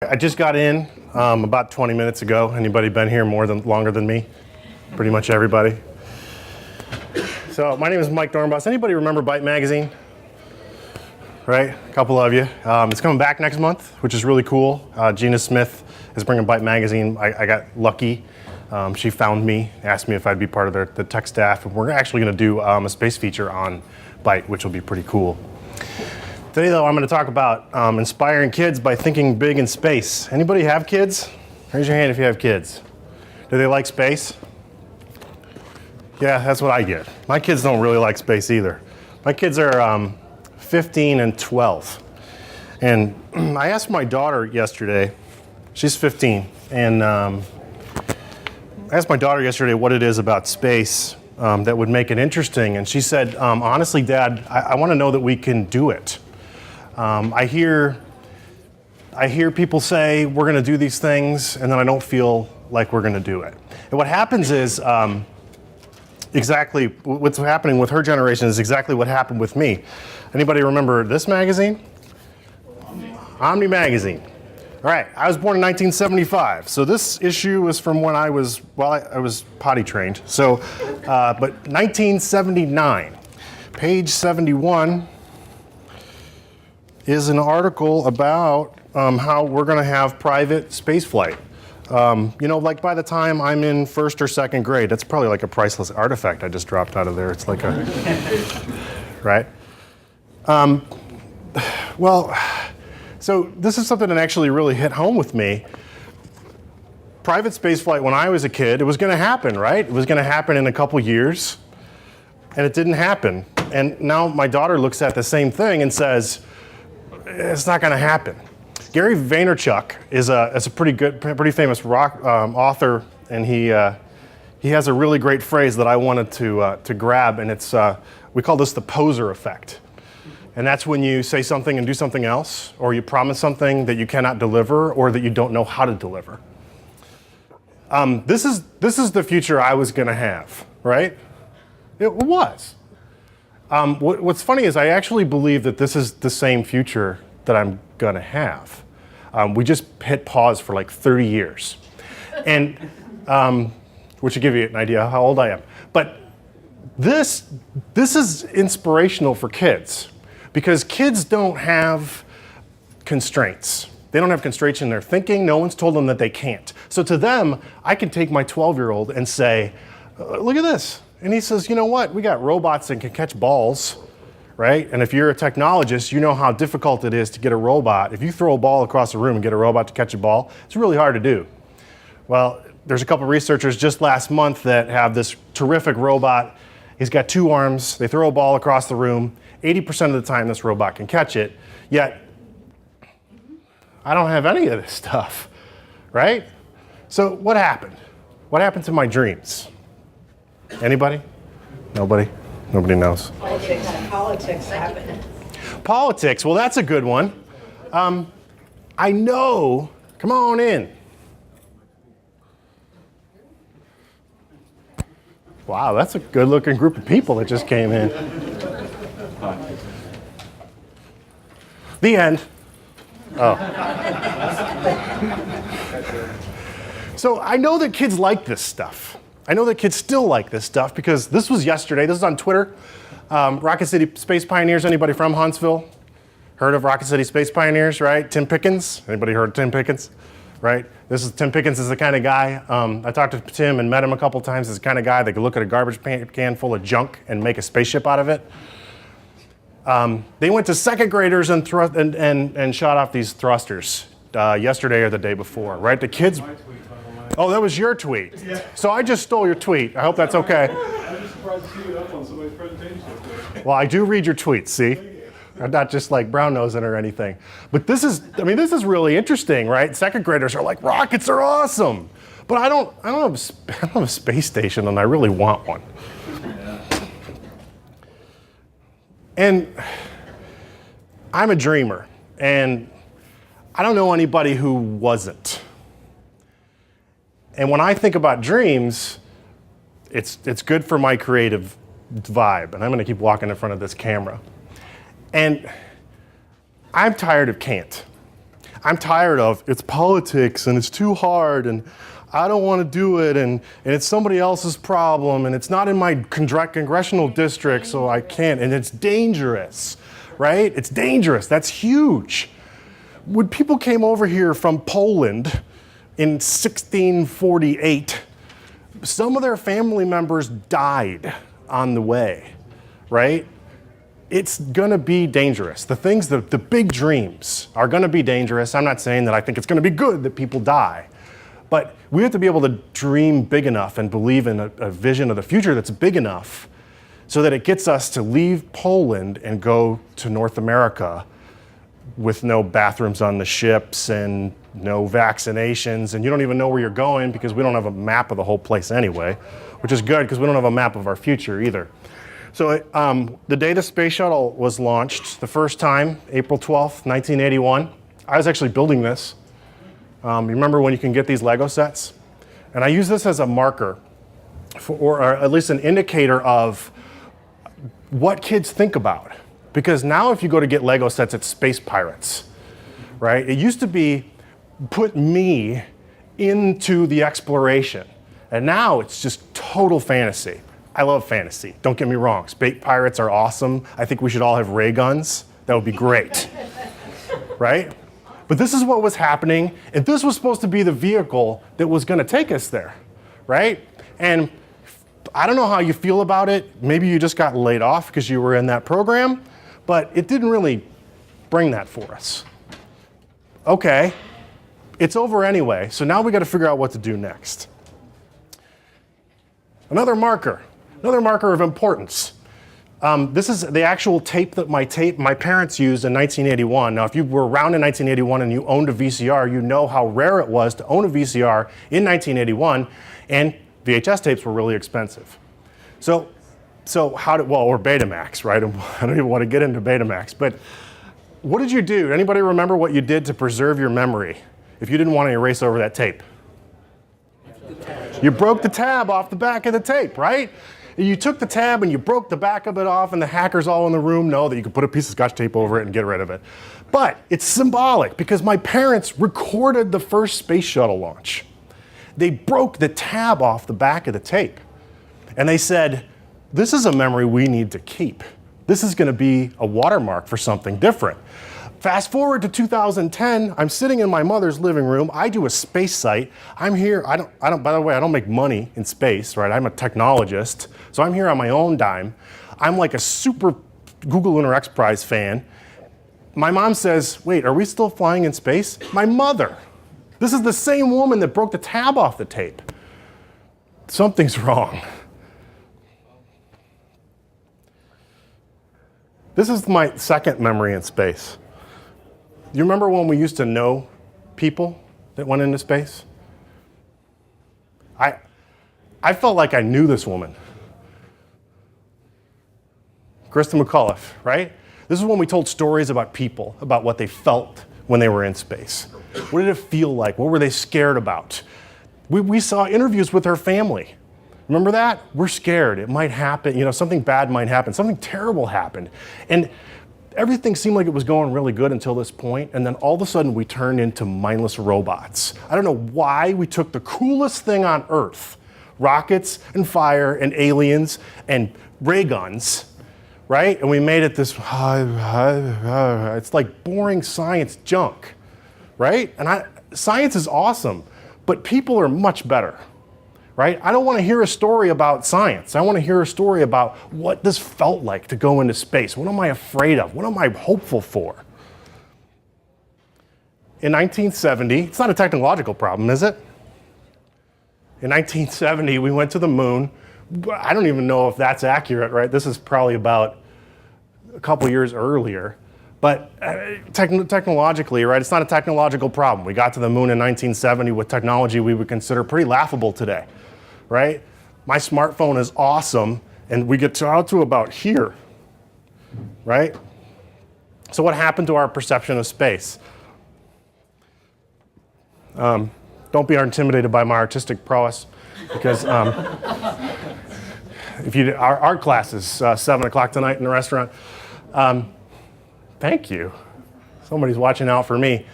I just got in about 20 minutes ago. Anybody been here longer than me? Pretty much everybody. So my name is Mike Doornbos. Anybody remember Byte magazine? Right, a couple of you. It's coming back next month, which is really cool. Gina Smith is bringing Byte magazine. I got lucky. She found me, asked me if I'd be part of the tech staff. And we're actually going to do a space feature on Byte, which will be pretty cool. Today, though, I'm going to talk about inspiring kids by thinking big in space. Anybody have kids? Raise your hand if you have kids. Do they like space? Yeah, that's what I get. My kids don't really like space either. My kids are 15 and 12. And I asked my daughter yesterday, she's 15, and I asked my daughter yesterday what it is about space that would make it interesting. And she said, honestly, Dad, I want to know that we can do it. I hear people say we're going to do these things, and then I don't feel like we're going to do it. And what happens is exactly what's happening with her generation is exactly what happened with me. Anybody remember this magazine? Omni magazine. All right, I was born in 1975, so this issue was from when I was potty trained. So, but 1979, page 71 is an article about how we're going to have private space flight. Like by the time I'm in first or second grade, that's probably like a priceless artifact I just dropped out of there. It's like a, right? So this is something that actually really hit home with me. Private space flight when I was a kid, it was going to happen, right? It was going to happen in a couple years, and it didn't happen. And now my daughter looks at the same thing and says, it's not going to happen. Gary Vaynerchuk is a pretty famous rock author, and he has a really great phrase that I wanted to grab, and it's we call this the poser effect. And that's when you say something and do something else, or you promise something that you cannot deliver, or that you don't know how to deliver. This is the future I was going to have, right? It was. What's funny is I actually believe that this is the same future that I'm going to have. We just hit pause for like 30 years, and which should give you an idea how old I am. But this is inspirational for kids. Because kids don't have constraints. They don't have constraints in their thinking. No one's told them that they can't. So to them, I can take my 12-year-old and say, look at this. And he says, you know what? We got robots that can catch balls, right? And if you're a technologist, you know how difficult it is to get a robot. If you throw a ball across the room and get a robot to catch a ball, it's really hard to do. Well, there's a couple researchers just last month that have this terrific robot. He's got 2 arms. They throw a ball across the room. 80% of the time this robot can catch it, yet I don't have any of this stuff, right? So what happened? What happened to my dreams? Anybody? Nobody? Nobody knows. Politics happened. Politics, well, that's a good one. I know, come on in. Wow, that's a good looking group of people that just came in. The end. Oh. So I know that kids like this stuff. I know that kids still like this stuff because this was yesterday. This is on Twitter. Rocket City Space Pioneers. Anybody from Huntsville? Heard of Rocket City Space Pioneers, right? Tim Pickens. Anybody heard of Tim Pickens? Right? Tim Pickens is the kind of guy, I talked to Tim and met him a couple times. He's the kind of guy that could look at a garbage can full of junk and make a spaceship out of it. They went to second graders and shot off these thrusters yesterday or the day before, right? The kids. Oh, that was your tweet. Yeah. So I just stole your tweet. I hope that's okay. I'm just surprised to see it up on somebody's presentation. Well, I do read your tweets, see? I'm not just like brown nosing or anything. But this is really interesting, right? Second graders are like, rockets are awesome. But I don't have a space station, and I really want one. And I'm a dreamer, and I don't know anybody who wasn't. And when I think about dreams, it's good for my creative vibe, and I'm going to keep walking in front of this camera. And I'm tired of can't. I'm tired of it's politics and it's too hard and I don't want to do it and it's somebody else's problem and it's not in my congressional district, so I can't, and it's dangerous, right? It's dangerous. That's huge. When people came over here from Poland in 1648, some of their family members died on the way, right? It's gonna be dangerous. The big dreams are gonna be dangerous. I'm not saying that I think it's gonna be good that people die, but we have to be able to dream big enough and believe in a vision of the future that's big enough so that it gets us to leave Poland and go to North America with no bathrooms on the ships and no vaccinations, and you don't even know where you're going because we don't have a map of the whole place anyway, which is good because we don't have a map of our future either. So the day the space shuttle was launched, the first time, April 12th, 1981, I was actually building this. You remember when you can get these Lego sets? And I use this as a marker, or at least an indicator of what kids think about. Because now if you go to get Lego sets, it's Space Pirates, right? It used to be put me into the exploration. And now it's just total fantasy. I love fantasy, don't get me wrong. Space Pirates are awesome. I think we should all have ray guns. That would be great, right? But this is what was happening, and this was supposed to be the vehicle that was gonna take us there, right? And I don't know how you feel about it. Maybe you just got laid off because you were in that program, but it didn't really bring that for us. Okay, it's over anyway, so now we gotta figure out what to do next. Another marker of importance. This is the actual tape that my parents used in 1981. Now, if you were around in 1981 and you owned a VCR, you know how rare it was to own a VCR in 1981, and VHS tapes were really expensive. So or Betamax, right? I don't even want to get into Betamax, but what did you do? Anybody remember what you did to preserve your memory if you didn't want to erase over that tape? You broke the tab off the back of the tape, right? You took the tab and you broke the back of it off, and the hackers all in the room know that you could put a piece of Scotch tape over it and get rid of it. But it's symbolic because my parents recorded the first space shuttle launch. They broke the tab off the back of the tape. And they said, this is a memory we need to keep. This is going to be a watermark for something different. Fast forward to 2010, I'm sitting in my mother's living room. I do a space site. I'm here, by the way, I don't make money in space, right? I'm a technologist. So I'm here on my own dime. I'm like a super Google Lunar X Prize fan. My mom says, wait, are we still flying in space? My mother. This is the same woman that broke the tab off the tape. Something's wrong. This is my second memory in space. You remember when we used to know people that went into space? I felt like I knew this woman. Krista McAuliffe, right? This is when we told stories about people, about what they felt when they were in space. What did it feel like? What were they scared about? We saw interviews with her family. Remember that? We're scared. It might happen. Something bad might happen. Something terrible happened. And everything seemed like it was going really good until this point, and then all of a sudden we turned into mindless robots. I don't know why we took the coolest thing on Earth, rockets and fire and aliens and ray guns, right? And we made it this, it's like boring science junk, right? And science is awesome, but people are much better. Right? I don't want to hear a story about science. I want to hear a story about what this felt like to go into space. What am I afraid of? What am I hopeful for? In 1970, it's not a technological problem, is it? In 1970, we went to the moon. I don't even know if that's accurate, right? This is probably about a couple years earlier. But technologically, right, it's not a technological problem. We got to the moon in 1970 with technology we would consider pretty laughable today, right? My smartphone is awesome, and we get out to about here, right? So what happened to our perception of space? Don't be intimidated by my artistic prowess, because our art class is 7 o'clock tonight in the restaurant. Thank you. Somebody's watching out for me.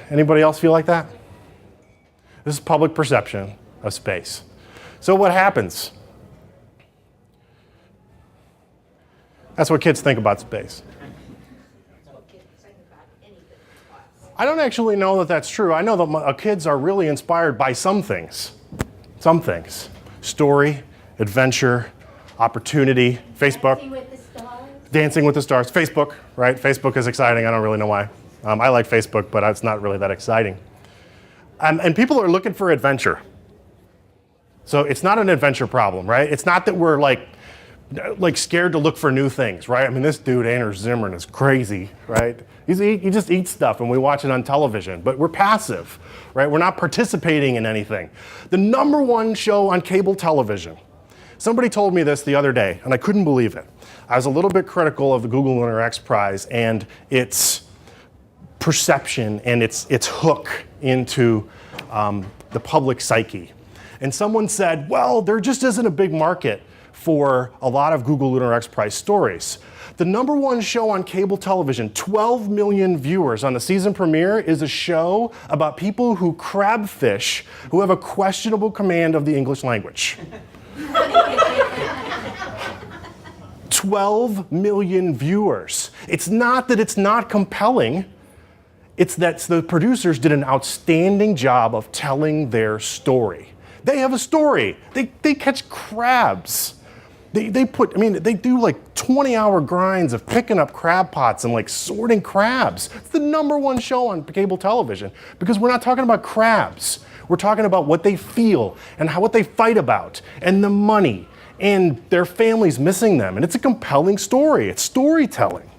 Anybody else feel like that? This is public perception of space. So what happens? That's what kids think about space. I don't actually know that that's true. I know that kids are really inspired by some things. Some things. Story, adventure, opportunity, Facebook. Dancing with the Stars. Dancing with the Stars. Facebook, right? Facebook is exciting. I don't really know why. I like Facebook, but it's not really that exciting. And people are looking for adventure. So it's not an adventure problem, right? It's not that we're like scared to look for new things, right? I mean, this dude, Anders Zimmern, is crazy, right? He just eats stuff and we watch it on television, but we're passive, right? We're not participating in anything. The #1 show on cable television. Somebody told me this the other day, and I couldn't believe it. I was a little bit critical of the Google Lunar X Prize and its perception and its hook into the public psyche. And someone said, well, there just isn't a big market for a lot of Google Lunar X Prize stories. The #1 show on cable television, 12 million viewers on the season premiere, is a show about people who crab fish who have a questionable command of the English language. 12 million viewers. It's not that it's not compelling. It's that the producers did an outstanding job of telling their story. They have a story. They catch crabs. They do like 20-hour grinds of picking up crab pots and like sorting crabs. It's the #1 show on cable television because we're not talking about crabs. We're talking about what they feel and what they fight about and the money and their families missing them. And it's a compelling story. It's storytelling.